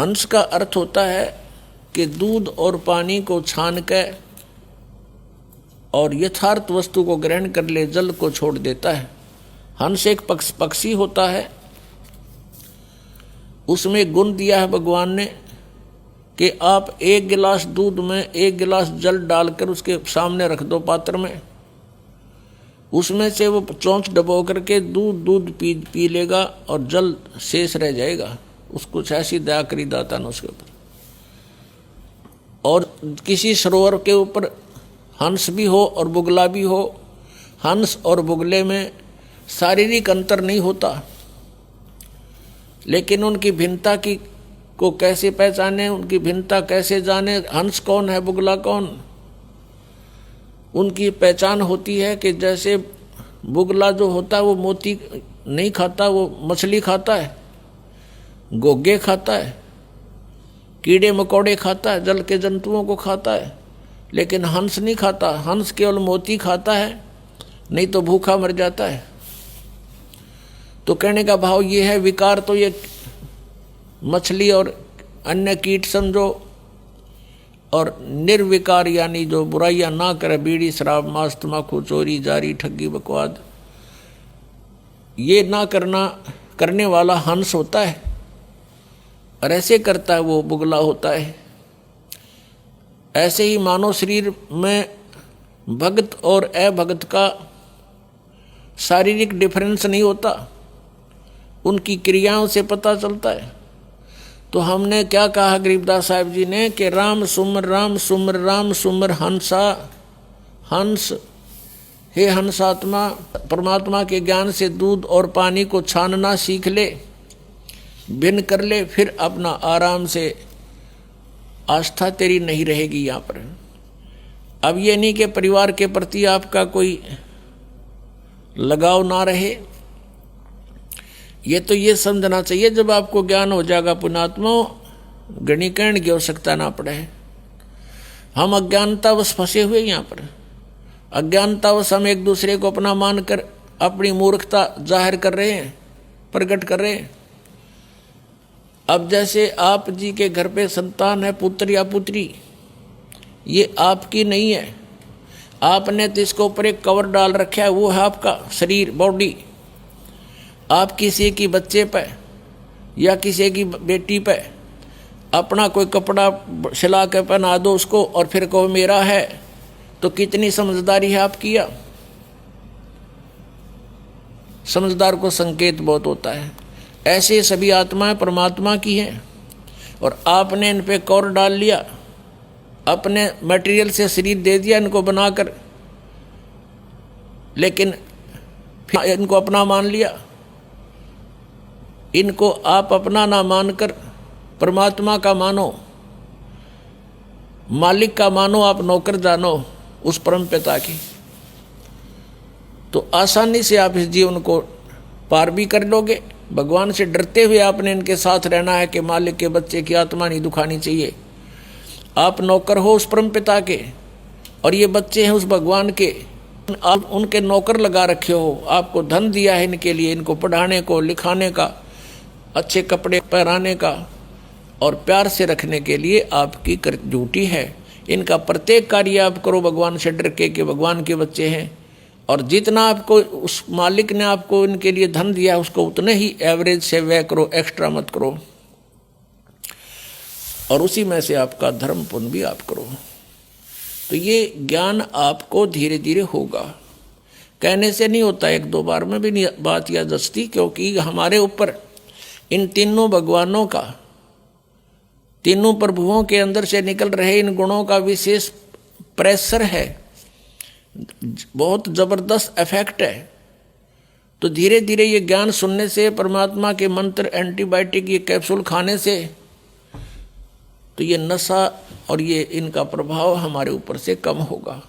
हंस का अर्थ होता है कि दूध और पानी को छान के और यथार्थ वस्तु को ग्रहण कर ले, जल को छोड़ देता है। हंस एक पक्षी होता है, उसमें गुण दिया है भगवान ने कि आप एक गिलास दूध में एक गिलास जल डालकर उसके सामने रख दो पात्र में, उसमें से वो चोंच डबो करके दूध पी लेगा और जल शेष रह जाएगा। उसको ऐसी दया करी दाता ने उसके ऊपर। और किसी सरोवर के ऊपर हंस भी हो और बुगला भी हो, हंस और बुगले में शारीरिक अंतर नहीं होता, लेकिन उनकी भिन्नता को कैसे पहचाने, उनकी भिन्नता कैसे जाने, हंस कौन है बुगला कौन। उनकी पहचान होती है कि जैसे बुगला जो होता है वो मोती नहीं खाता, वो मछली खाता है, गोगे खाता है, कीड़े मकोड़े खाता है, जल के जंतुओं को खाता है, लेकिन हंस नहीं खाता। हंस केवल मोती खाता है, नहीं तो भूखा मर जाता है। तो कहने का भाव ये है, विकार तो ये मछली और अन्य कीट समझो, और निर्विकार यानी जो बुराइयां ना करे, बीड़ी शराब मांस तम्बाकू चोरी जारी ठगी बकवाद, ये ना करने वाला हंस होता है, और ऐसे करता है वो बुगला होता है। ऐसे ही मानव शरीर में भगत और अभगत का शारीरिक डिफरेंस नहीं होता, उनकी क्रियाओं से पता चलता है। तो हमने क्या कहा गरीबदास साहिब जी ने कि राम सुमर राम सुमर हंसा। हंस, हे हंसात्मा, परमात्मा के ज्ञान से दूध और पानी को छानना सीख ले, भिन्न कर ले, फिर अपना आराम से आस्था तेरी नहीं रहेगी यहाँ पर। अब ये नहीं कि परिवार के प्रति आपका कोई लगाव ना रहे, ये तो ये समझना चाहिए जब आपको ज्ञान हो जाएगा पुण्यात्मा, गणीकरण की आवश्यकता ना पड़े। हम अज्ञानतावश फंसे हुए यहाँ पर, अज्ञानतावश हम एक दूसरे को अपना मानकर अपनी मूर्खता जाहिर कर रहे हैं, प्रकट कर रहे हैं। अब जैसे आप जी के घर पे संतान है, पुत्र या पुत्री, ये आपकी नहीं है, आपने तो इसके ऊपर एक कवर डाल रखा है, वो है आपका शरीर, बॉडी। आप किसी की बच्चे पे या किसी की बेटी पे अपना कोई कपड़ा सिला के पहना दो उसको और फिर कहो मेरा है, तो कितनी समझदारी है आपकी। या समझदार को संकेत बहुत होता है। ऐसे सभी आत्माएं परमात्मा की हैं और आपने इन पे कौर डाल लिया, अपने मटेरियल से शरीर दे दिया इनको बनाकर, लेकिन फिर इनको अपना मान लिया। इनको आप अपना ना मानकर परमात्मा का मानो, मालिक का मानो, आप नौकर जानो उस परम पिता की, तो आसानी से आप इस जीवन को पार भी कर लोगे। भगवान से डरते हुए आपने इनके साथ रहना है कि मालिक के बच्चे की आत्मा नहीं दुखानी चाहिए। आप नौकर हो उस परम पिता के और ये बच्चे हैं उस भगवान के, आप उनके नौकर लगा रखे हो। आपको धन दिया है इनके लिए, इनको पढ़ाने को, लिखाने का, अच्छे कपड़े पहनाने का और प्यार से रखने के लिए आपकी ड्यूटी है। इनका प्रत्येक कार्य आप करो भगवान से डर के कि भगवान के बच्चे हैं, और जितना आपको उस मालिक ने आपको इनके लिए धन दिया उसको उतने ही एवरेज से व्यय करो, एक्स्ट्रा मत करो, और उसी में से आपका धर्म पुण्य भी आप करो। तो ये ज्ञान आपको धीरे धीरे होगा, कहने से नहीं होता, एक दो बार में भी नहीं बात याद दस्ती, क्योंकि हमारे ऊपर इन तीनों भगवानों का, तीनों प्रभुओं के अंदर से निकल रहे इन गुणों का विशेष प्रेशर है, बहुत जबरदस्त इफेक्ट है। तो धीरे धीरे ये ज्ञान सुनने से, परमात्मा के मंत्र, एंटीबायोटिक, ये कैप्सूल खाने से, तो ये नशा और ये इनका प्रभाव हमारे ऊपर से कम होगा।